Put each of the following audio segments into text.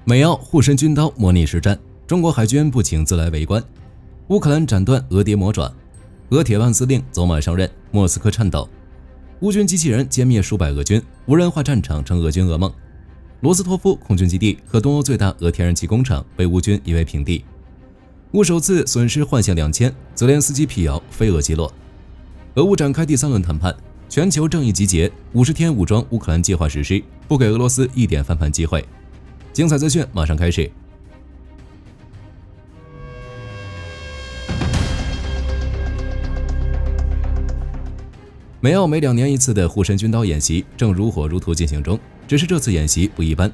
美澳护身军刀模拟实战，中国海军不请自来围观。乌克兰斩断俄谍魔爪，俄铁腕司令走马上任，莫斯科颤抖。乌军机器人歼灭数百俄军，无人化战场成俄军噩梦。罗斯托夫空军基地和东欧最大俄天然气工厂被乌军夷为平地。乌首次损失幻象2000，泽连斯基辟谣非俄击落。俄乌展开第3轮谈判，全球正义集结，50天武装乌克兰计划实施，不给俄罗斯一点翻盘机会。精彩资讯马上开始。美澳每2年一次的护身军刀演习正如火如荼进行中，只是这次演习不一般。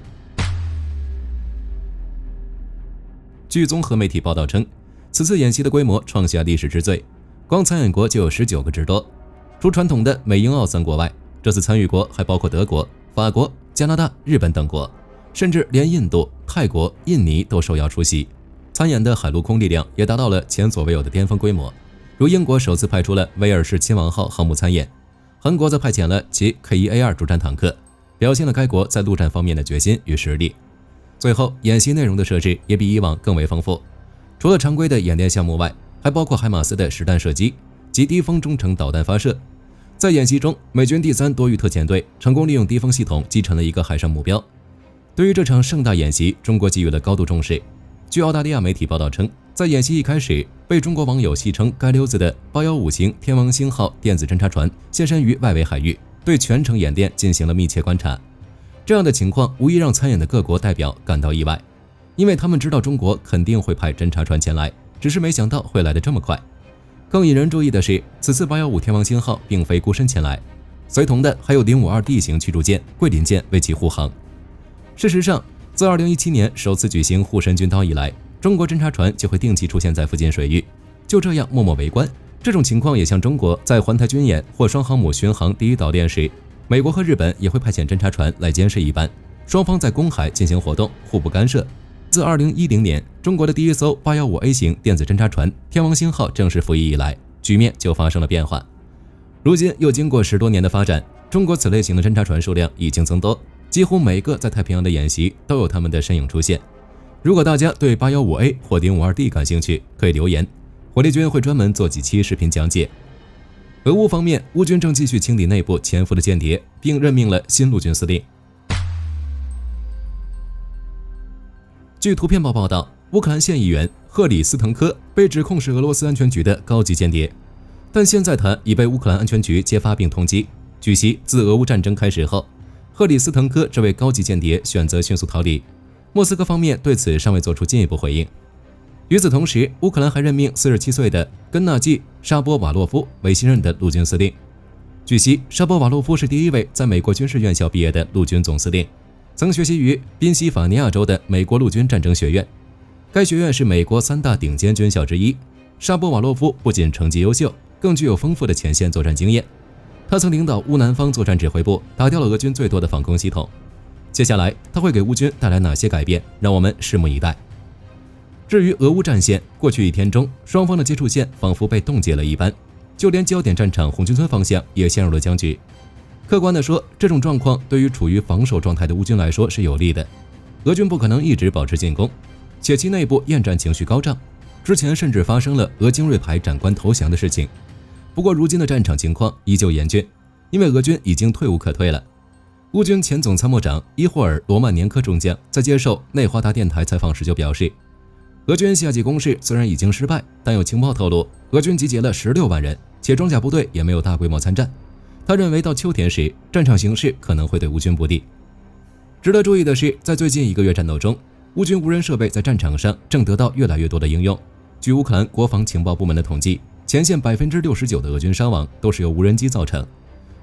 据综合媒体报道称，此次演习的规模创下历史之最，光参演国就有19个之多。除传统的美英澳3国外，这次参与国还包括德国、法国、加拿大、日本等国，甚至连印度、泰国、印尼都受邀出席。参演的海陆空力量也达到了前所未有的巅峰规模，如英国首次派出了威尔士亲王号航母参演，韩国则派遣了其 K1A2 主战坦克，表现了该国在陆战方面的决心与实力。最后，演习内容的设置也比以往更为丰富，除了常规的演练项目外，还包括海马斯的实弹射击及低风中程导弹发射。在演习中，美军第3多域特遣队成功利用低风系统击沉了一个海上目标。对于这场盛大演习，中国给予了高度重视。据澳大利亚媒体报道称，在演习一开始，被中国网友戏称街溜子的815型天王星号电子侦察船现身于外围海域，对全程演练进行了密切观察。这样的情况无疑让参演的各国代表感到意外，因为他们知道中国肯定会派侦察船前来，只是没想到会来得这么快。更引人注意的是，此次815天王星号并非孤身前来，随同的还有052D 型驱逐舰桂林舰为其护航。事实上，自2017年首次举行护身军刀以来，中国侦察船就会定期出现在附近水域，就这样默默围观。这种情况也像中国在环台军演或双航母巡航第1岛链时，美国和日本也会派遣侦察船来监视一般，双方在公海进行活动，互不干涉。自2010年中国的第1艘815A 型电子侦察船天王星号正式服役以来，局面就发生了变化。如今又经过10多年的发展，中国此类型的侦察船数量已经增多，几乎每个在太平洋的演习都有他们的身影出现。如果大家对815A 或052D 感兴趣，可以留言，火力军会专门做几期视频讲解。俄乌方面，乌军正继续清理内部潜伏的间谍，并任命了新陆军司令。据图片报报道，乌克兰县议员赫里斯滕科被指控是俄罗斯安全局的高级间谍，但现在他已被乌克兰安全局揭发并通缉。据悉，自俄乌战争开始后，赫里斯滕科这位高级间谍选择迅速逃离，莫斯科方面对此尚未做出进一步回应。与此同时，乌克兰还任命47岁的根纳季·沙波瓦洛夫为新任的陆军司令。据悉，沙波瓦洛夫是第1位在美国军事院校毕业的陆军总司令，曾学习于宾夕法尼亚州的美国陆军战争学院，该学院是美国3大顶尖军校之一。沙波瓦洛夫不仅成绩优秀，更具有丰富的前线作战经验。他曾领导乌南方作战指挥部，打掉了俄军最多的防空系统。接下来他会给乌军带来哪些改变，让我们拭目以待。至于俄乌战线，过去1天中，双方的接触线仿佛被冻结了一般，就连焦点战场红军村方向也陷入了僵局。客观地说，这种状况对于处于防守状态的乌军来说是有利的。俄军不可能一直保持进攻，且其内部厌战情绪高涨，之前甚至发生了俄精锐排长官投降的事情。不过如今的战场情况依旧严峻，因为俄军已经退无可退了。乌军前总参谋长伊霍尔·罗曼年科中将在接受内华达电台采访时就表示，俄军夏季攻势虽然已经失败，但有情报透露，俄军集结了16万人，且装甲部队也没有大规模参战。他认为到秋天时，战场形势可能会对乌军不利。值得注意的是，在最近1个月战斗中，乌军无人设备在战场上正得到越来越多的应用。据乌克兰国防情报部门的统计，前线69%的俄军伤亡都是由无人机造成，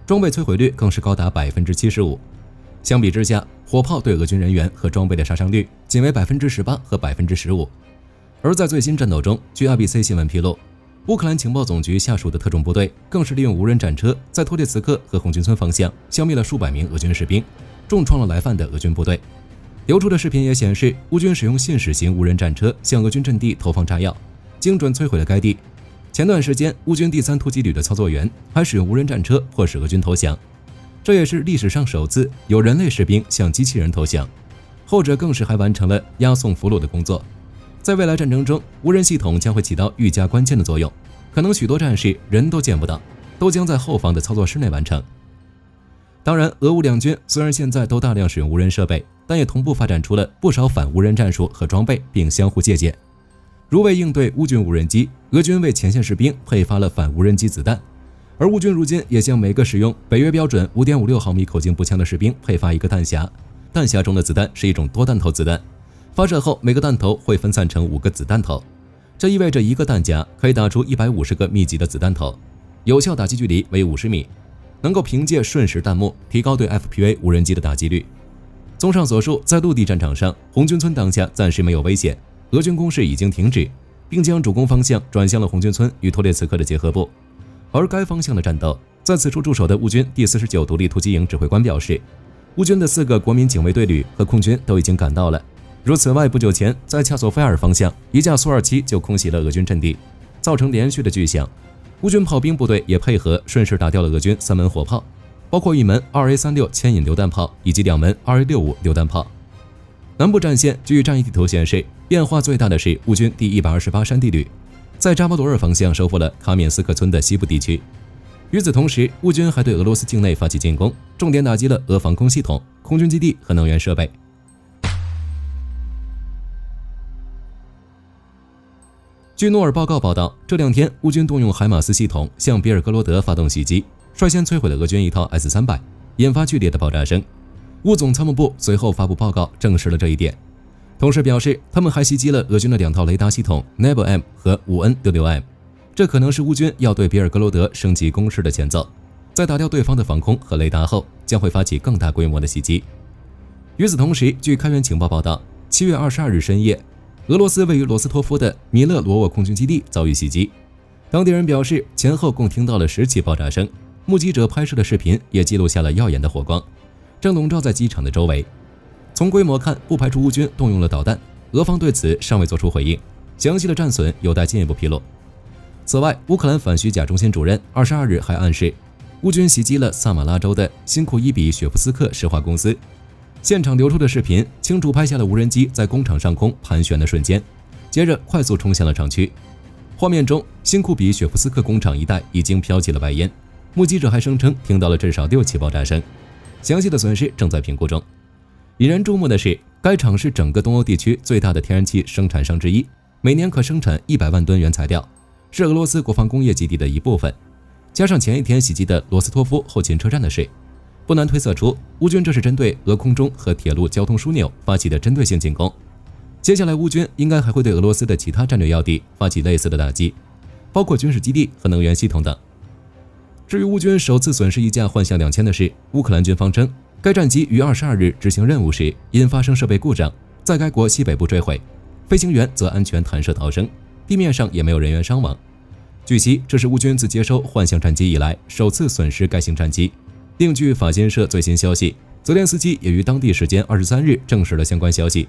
装备摧毁率更是高达75%。相比之下，火炮对俄军人员和装备的杀伤率仅为18%和15%。而在最新战斗中，据 RBC 新闻披露，乌克兰情报总局下属的特种部队更是利用无人战车在托列茨克和红军村方向消灭了数百名俄军士兵，重创了来犯的俄军部队。流出的视频也显示，乌军使用信使型无人战车向俄军阵地投放炸药，精准摧毁了该地。前段时间，乌军第3突击旅的操作员还使用无人战车迫使俄军投降，这也是历史上首次有人类士兵向机器人投降。后者更是还完成了押送俘虏的工作。在未来战争中，无人系统将会起到愈加关键的作用，可能许多战事人都见不到，都将在后方的操作室内完成。当然，俄乌两军虽然现在都大量使用无人设备，但也同步发展出了不少反无人战术和装备，并相互借鉴。如为应对乌军无人机，俄军为前线士兵配发了反无人机子弹，而乌军如今也向每个使用北约标准 5.56 毫米口径步枪的士兵配发一个弹匣，弹匣中的子弹是一种多弹头子弹，发射后每个弹头会分散成5个子弹头，这意味着一个弹夹可以打出150个密集的子弹头，有效打击距离为50米，能够凭借瞬时弹幕提高对 FPV 无人机的打击率。综上所述，在陆地战场上，红军村当下暂时没有危险，俄军攻势已经停止，并将主攻方向转向了红军村与托列茨克的结合部。而该方向的战斗，在此处驻守的乌军第49独立突击营指挥官表示，乌军的4个国民警卫队旅和空军都已经赶到了。如此外，不久前在恰索菲尔方向，一架苏27就空袭了俄军阵地，造成连续的巨响。乌军炮兵部队也配合，顺势打掉了俄军3门火炮，包括1门 2A36 牵引榴弹炮以及2门 2A65 榴弹炮。南部战线据战役地图显示，变化最大的是乌军第128山地旅，在扎波罗热方向收复了卡缅斯克村的西部地区。与此同时，乌军还对俄罗斯境内发起进攻，重点打击了俄防空系统、空军基地和能源设备。据诺尔报告报道，这2天乌军动用海马斯系统向比尔格罗德发动袭击，率先摧毁了俄军一套 S-300， 引发剧烈的爆炸声。乌总参谋部随后发布报告证实了这一点，同时表示他们还袭击了俄军的2套雷达系统 NEBM 和 5N66M， 这可能是乌军要对比尔格罗德升级攻势的前奏，在打掉对方的防空和雷达后，将会发起更大规模的袭击。与此同时，据开源情报报道，7月22日深夜，俄罗斯位于罗斯托夫的米勒罗沃空军基地遭遇袭击，当地人表示前后共听到了10起爆炸声，目击者拍摄的视频也记录下了耀眼的火光，正笼罩在机场的周围。从规模看，不排除乌军动用了导弹，俄方对此尚未作出回应，详细的战损有待进一步披露。此外，乌克兰反虚假中心主任22日还暗示，乌军袭击了萨马拉州的辛库伊比雪夫斯克石化公司。现场流出的视频清楚拍下了无人机在工厂上空盘旋的瞬间，接着快速冲向了厂区。画面中，辛库比雪夫斯克工厂一带已经飘起了白烟，目击者还声称听到了至少6起爆炸声，详细的损失正在评估中。引人注目的是，该厂是整个东欧地区最大的天然气生产商之一，每年可生产100万吨原材料，是俄罗斯国防工业基地的一部分。加上前一天袭击的罗斯托夫后勤车站的事，不难推测出乌军这是针对俄空中和铁路交通枢纽发起的针对性进攻。接下来乌军应该还会对俄罗斯的其他战略要地发起类似的打击，包括军事基地和能源系统等。至于乌军首次损失一架幻象2000的事，乌克兰军方称该战机于22日执行任务时因发生设备故障，在该国西北部坠毁，飞行员则安全弹射逃生，地面上也没有人员伤亡。据悉，这是乌军自接收幻象战机以来首次损失该型战机。另据法新社最新消息，泽连斯基也于当地时间23日证实了相关消息。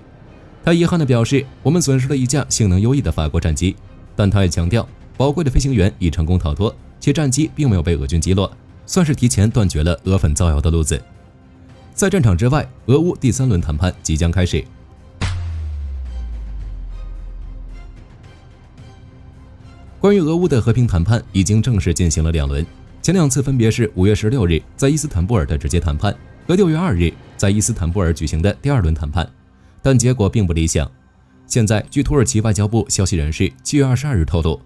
他遗憾地表示，我们损失了一架性能优异的法国战机，但他也强调，宝贵的飞行员已成功逃脱，且战机并没有被俄军击落，算是提前断绝了俄粉造谣的路子。在战场之外，俄乌第3轮谈判即将开始。关于俄乌的和平谈判已经正式进行了2轮，前2次分别是5月16日在伊斯坦布尔的直接谈判和6月2日在伊斯坦布尔举行的第2轮谈判，但结果并不理想。现在，据土耳其外交部消息人士7月22日透露，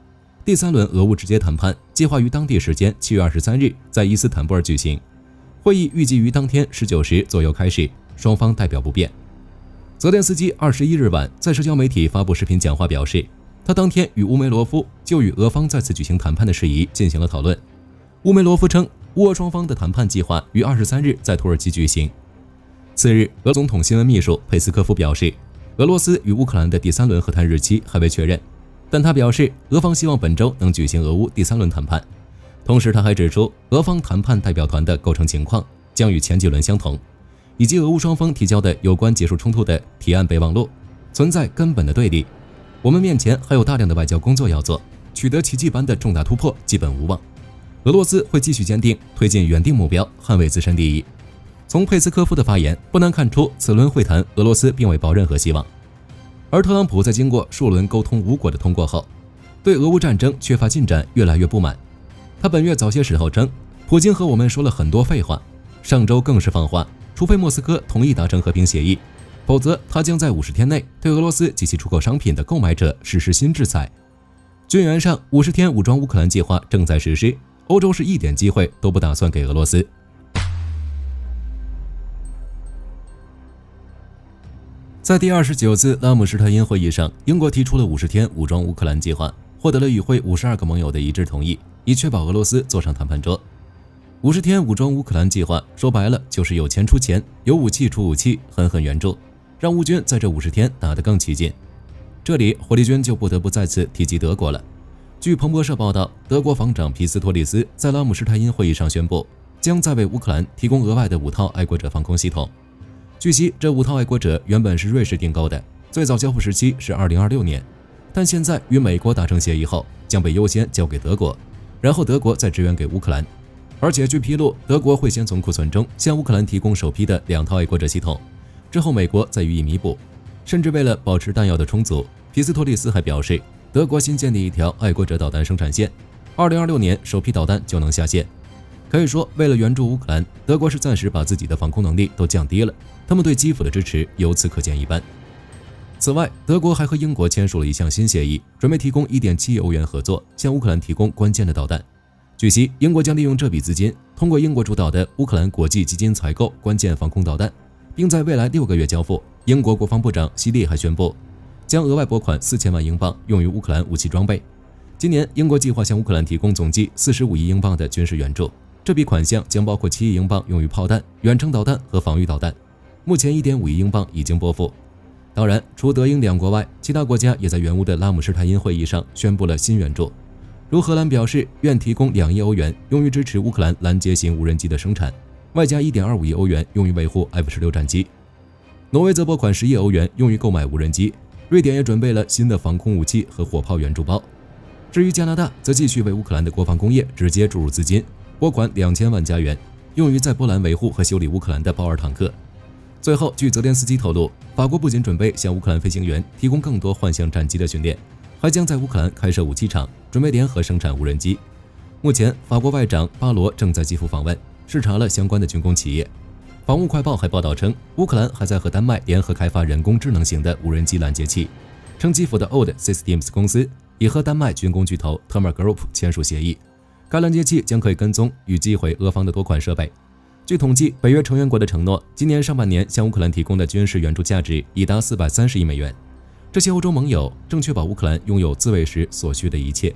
第3轮俄乌直接谈判计划于当地时间7月23日在伊斯坦布尔举行，会议预计于当天19时左右开始，双方代表不变。泽连斯基21日晚在社交媒体发布视频讲话，表示他当天与乌梅罗夫就与俄方再次举行谈判的事宜进行了讨论。乌梅罗夫称，乌俄双方的谈判计划于23日在土耳其举行。次日，俄总统新闻秘书佩斯科夫表示，俄罗斯与乌克兰的第3轮和谈日期还未确认，但他表示俄方希望本周能举行俄乌第3轮谈判。同时，他还指出，俄方谈判代表团的构成情况将与前几轮相同，以及俄乌双方提交的有关结束冲突的提案备忘录存在根本的对立。我们面前还有大量的外交工作要做，取得奇迹般的重大突破基本无望。俄罗斯会继续坚定推进原定目标，捍卫自身利益。从佩斯科夫的发言不难看出，此轮会谈俄罗斯并未抱任何希望。而特朗普在经过数轮沟通无果的通过后，对俄乌战争缺乏进展越来越不满。他本月早些时候称，普京和我们说了很多废话，上周更是放话，除非莫斯科同意达成和平协议，否则他将在50天内对俄罗斯及其出口商品的购买者实施新制裁。军援上50天武装乌克兰计划正在实施，欧洲是一点机会都不打算给俄罗斯。在第29次拉姆施泰因会议上，英国提出了50天武装乌克兰计划，获得了与会52个盟友的一致同意，以确保俄罗斯坐上谈判桌。50天武装乌克兰计划说白了就是有钱出钱，有武器出武器，狠狠援助，让乌军在这50天打得更起劲。这里火力军就不得不再次提及德国了。据彭博社报道，德国防长皮斯托利斯在拉姆施泰因会议上宣布，将再为乌克兰提供额外的5套爱国者防空系统。据悉，这5套爱国者原本是瑞士订购的，最早交付时期是2026年，但现在与美国达成协议后，将被优先交给德国，然后德国再支援给乌克兰。而且据披露，德国会先从库存中向乌克兰提供首批的2套爱国者系统，之后美国再予以弥补。甚至为了保持弹药的充足，皮斯托利斯还表示，德国新建立一条爱国者导弹生产线，2026年首批导弹就能下线。可以说，为了援助乌克兰，德国是暂时把自己的防空能力都降低了，他们对基辅的支持由此可见一斑。此外，德国还和英国签署了一项新协议，准备提供1.7亿欧元合作，向乌克兰提供关键的导弹。据悉，英国将利用这笔资金，通过英国主导的乌克兰国际基金采购关键防空导弹，并在未来6个月交付。英国国防部长希利还宣布，将额外拨款4000万英镑用于乌克兰武器装备。今年，英国计划向乌克兰提供总计45亿英镑的军事援助，这笔款项将包括7亿英镑用于炮弹、远程导弹和防御导弹。目前1.5亿英镑已经拨付。当然，除德英2国外，其他国家也在援乌的拉姆施泰因会议上宣布了新援助。如荷兰表示愿提供2亿欧元用于支持乌克兰拦截型无人机的生产，外加1.25亿欧元用于维护 F-16战机。挪威则拨款10亿欧元用于购买无人机。瑞典也准备了新的防空武器和火炮援助包。至于加拿大，则继续为乌克兰的国防工业直接注入资金，拨款2000万加元，用于在波兰维护和修理乌克兰的豹2坦克。最后，据泽连斯基透露，法国不仅准备向乌克兰飞行员提供更多幻象战机的训练，还将在乌克兰开设武器厂，准备联合生产无人机。目前，法国外长巴罗正在基辅访问，视察了相关的军工企业。防务快报还报道称，乌克兰还在和丹麦联合开发人工智能型的无人机拦截器，称基辅的 Odd Systems 公司已和丹麦军工巨头 Terma Group 签署协议，该拦截器将可以跟踪与击毁俄方的多款设备。据统计，北约成员国的承诺，今年上半年向乌克兰提供的军事援助价值已达430亿美元。这些欧洲盟友正确保乌克兰拥有自卫时所需的一切。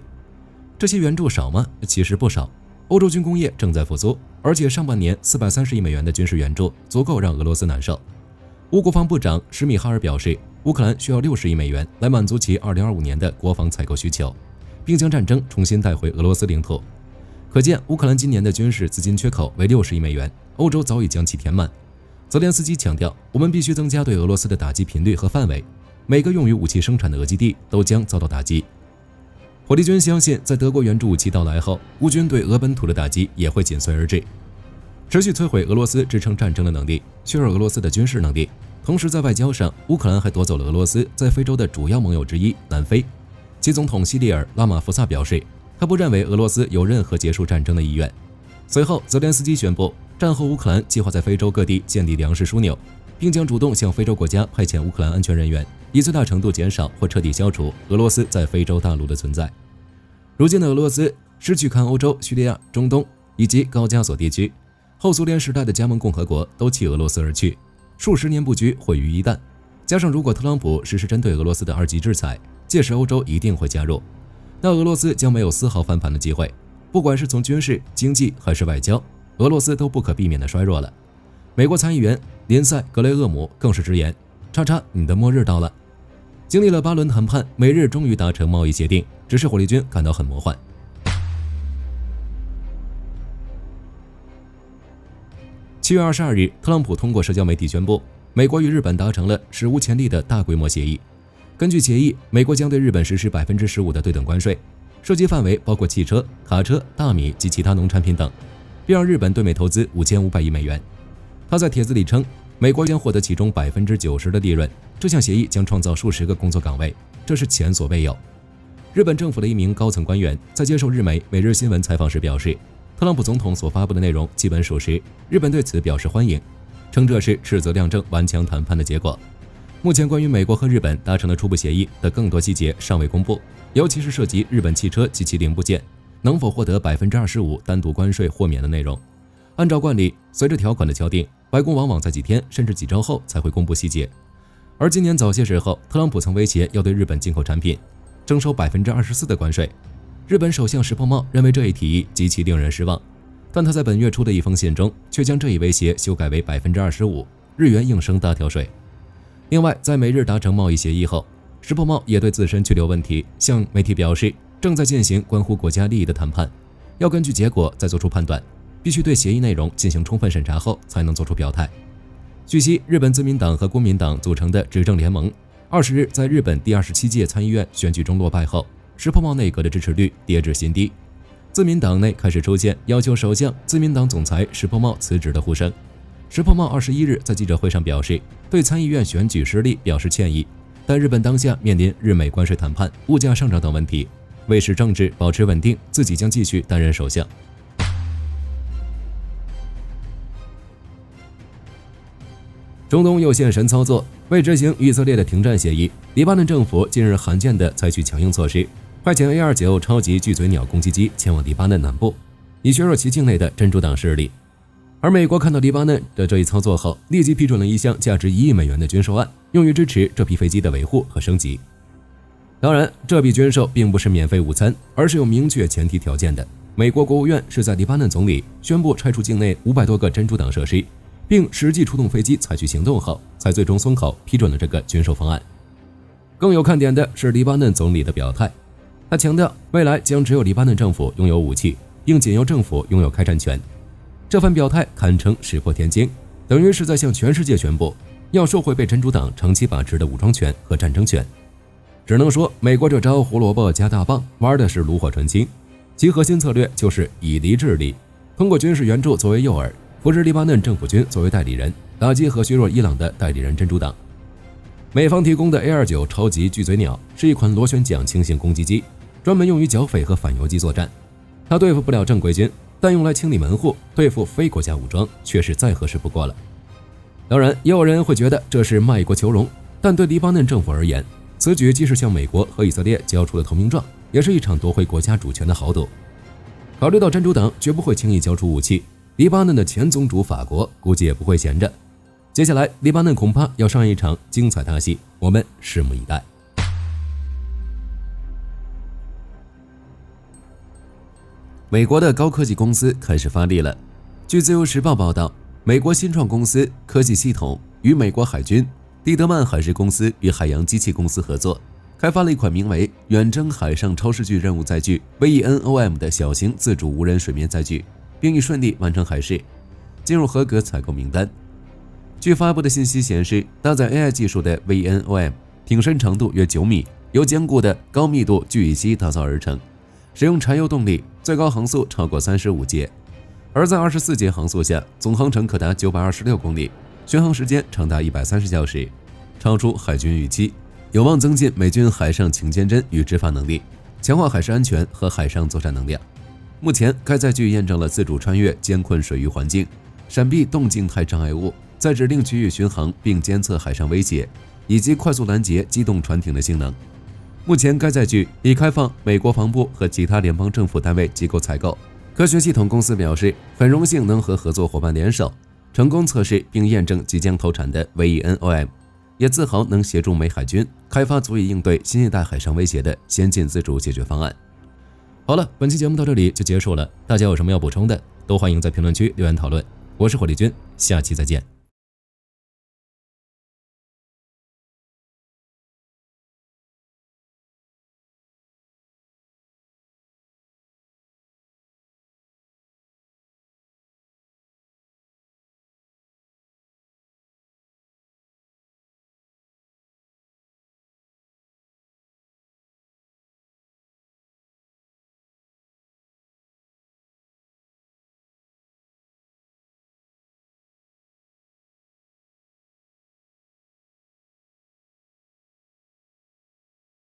这些援助少吗？其实不少。欧洲军工业正在复苏，而且上半年430亿美元的军事援助足够让俄罗斯难受。乌国防部长施米哈尔表示，乌克兰需要60亿美元来满足其2025年的国防采购需求，并将战争重新带回俄罗斯领土。可见，乌克兰今年的军事资金缺口为60亿美元，欧洲早已将其填满。泽连斯基强调，我们必须增加对俄罗斯的打击频率和范围，每个用于武器生产的俄基地都将遭到打击。火力军相信，在德国援助武器到来后，乌军对俄本土的打击也会紧随而至，持续摧毁俄罗斯支撑战争的能力，削弱俄罗斯的军事能力。同时，在外交上，乌克兰还夺走了俄罗斯在非洲的主要盟友之一南非。其总统西里尔·拉马福萨表示，他不认为俄罗斯有任何结束战争的意愿。随后，泽连斯基宣布，战后乌克兰计划在非洲各地建立粮食枢纽，并将主动向非洲国家派遣乌克兰安全人员，以最大程度减少或彻底消除俄罗斯在非洲大陆的存在。如今的俄罗斯失去看欧洲、叙利亚、中东以及高加索地区，后苏联时代的加盟共和国都弃俄罗斯而去，数十年不居毁于一旦。加上如果特朗普实施针对俄罗斯的2级制裁，届时欧洲一定会加入，那俄罗斯将没有丝毫翻盘的机会。不管是从军事、经济还是外交，俄罗斯都不可避免的衰弱了。美国参议员林赛·格雷厄姆更是直言：“叉叉，你的末日到了。”经历了8轮谈判，美日终于达成贸易协定，只是火力军感到很魔幻。7月22日，特朗普通过社交媒体宣布，美国与日本达成了史无前例的大规模协议。根据协议，美国将对日本实施15%的对等关税，涉及范围包括汽车、卡车、大米及其他农产品等，并让日本对美投资5500亿美元。他在帖子里称，美国将获得其中90%的利润，这项协议将创造数十个工作岗位，这是前所未有。日本政府的一名高层官员在接受日媒《每日新闻》采访时表示，特朗普总统所发布的内容基本属实，日本对此表示欢迎，称这是斥责量证顽强谈判的结果。目前关于美国和日本达成的初步协议的更多细节尚未公布，尤其是涉及日本汽车及其零部件能否获得25%单独关税豁免的内容。按照惯例，随着条款的敲定，白宫往往在几天甚至几周后才会公布细节。而今年早些时候，特朗普曾威胁要对日本进口产品征收24%的关税。日本首相石破茂认为这一提议极其令人失望，但他在本月初的一封信中却将这一威胁修改为25%，日元应声大跳水。另外，在美日达成贸易协议后，石破茂也对自身去留问题向媒体表示，正在进行关乎国家利益的谈判，要根据结果再做出判断，必须对协议内容进行充分审查后才能做出表态。据悉，日本自民党和公民党组成的执政联盟20日在日本第27届参议院选举中落败后，石破茂内阁的支持率跌至新低，自民党内开始出现要求首相、自民党总裁石破茂辞职的呼声。石破茂21日在记者会上表示，对参议院选举失利表示歉意，但日本当下面临日美关税谈判、物价上涨等问题，为使政治保持稳定，自己将继续担任首相。中东又现神操作，为执行以色列的停战协议，黎巴嫩政府近日罕见地采取强硬措施，派遣 A-29 超级巨嘴鸟攻击机前往黎巴嫩南部，以削弱其境内的真主党势力。而美国看到黎巴嫩的这一操作后，立即批准了一项价值1亿美元的军售案，用于支持这批飞机的维护和升级。当然，这笔军售并不是免费午餐，而是有明确前提条件的。美国国务院是在黎巴嫩总理宣布拆除境内500多个真主党设施，并实际出动飞机采取行动后，才最终松口批准了这个军售方案。更有看点的是黎巴嫩总理的表态，他强调未来将只有黎巴嫩政府拥有武器，并仅由政府拥有开战权。这番表态堪称石破天惊，等于是在向全世界宣布要收回被真主党长期把持的武装权和战争权。只能说美国这招胡萝卜加大棒玩的是炉火纯青，其核心策略就是以黎制黎，通过军事援助作为诱饵，扶持黎巴嫩政府军作为代理人，打击和削弱伊朗的代理人真主党。美方提供的 A-29 超级巨嘴鸟是一款螺旋桨轻型攻击机，专门用于剿匪和反游击作战。它对付不了正规军，但用来清理门户、对付非国家武装却是再合适不过了。当然，也有人会觉得这是卖国求荣，但对黎巴嫩政府而言，此举既是向美国和以色列交出了投名状，也是一场夺回国家主权的豪赌。考虑到真主党绝不会轻易交出武器，黎巴嫩的前宗主法国估计也不会闲着。接下来，黎巴嫩恐怕要上一场精彩大戏，我们拭目以待。美国的高科技公司开始发力了。据自由时报报道，美国新创公司科技系统与美国海军、蒂德曼海事公司与海洋机器公司合作，开发了一款名为远征海上超视距任务载具 VENOM 的小型自主无人水面载具，并已顺利完成海试，进入合格采购名单。据发布的信息显示，搭载 AI 技术的 VENOM 艇身长度约9米，由坚固的高密度聚乙烯打造而成，使用柴油动力，最高航速超过35节，而在24节航速下，总航程可达926公里，巡航时间长达130小时，超出海军预期，有望增进美军海上擎肩针与执法能力，强化海事安全和海上作战能量。目前，该载具验证了自主穿越艰困水域环境、闪避动静态障碍物，在指定区域巡航并监测海上威胁，以及快速拦截机动船艇的性能。目前，该载具已开放美国防部和其他联邦政府单位机构采购。科学系统公司表示，很荣幸能和合作伙伴联手，成功测试并验证即将投产的 VENOM， 也自豪能协助美海军开发足以应对新一代海上威胁的先进自主解决方案。好了，本期节目到这里就结束了，大家有什么要补充的，都欢迎在评论区留言讨论。我是火力军，下期再见。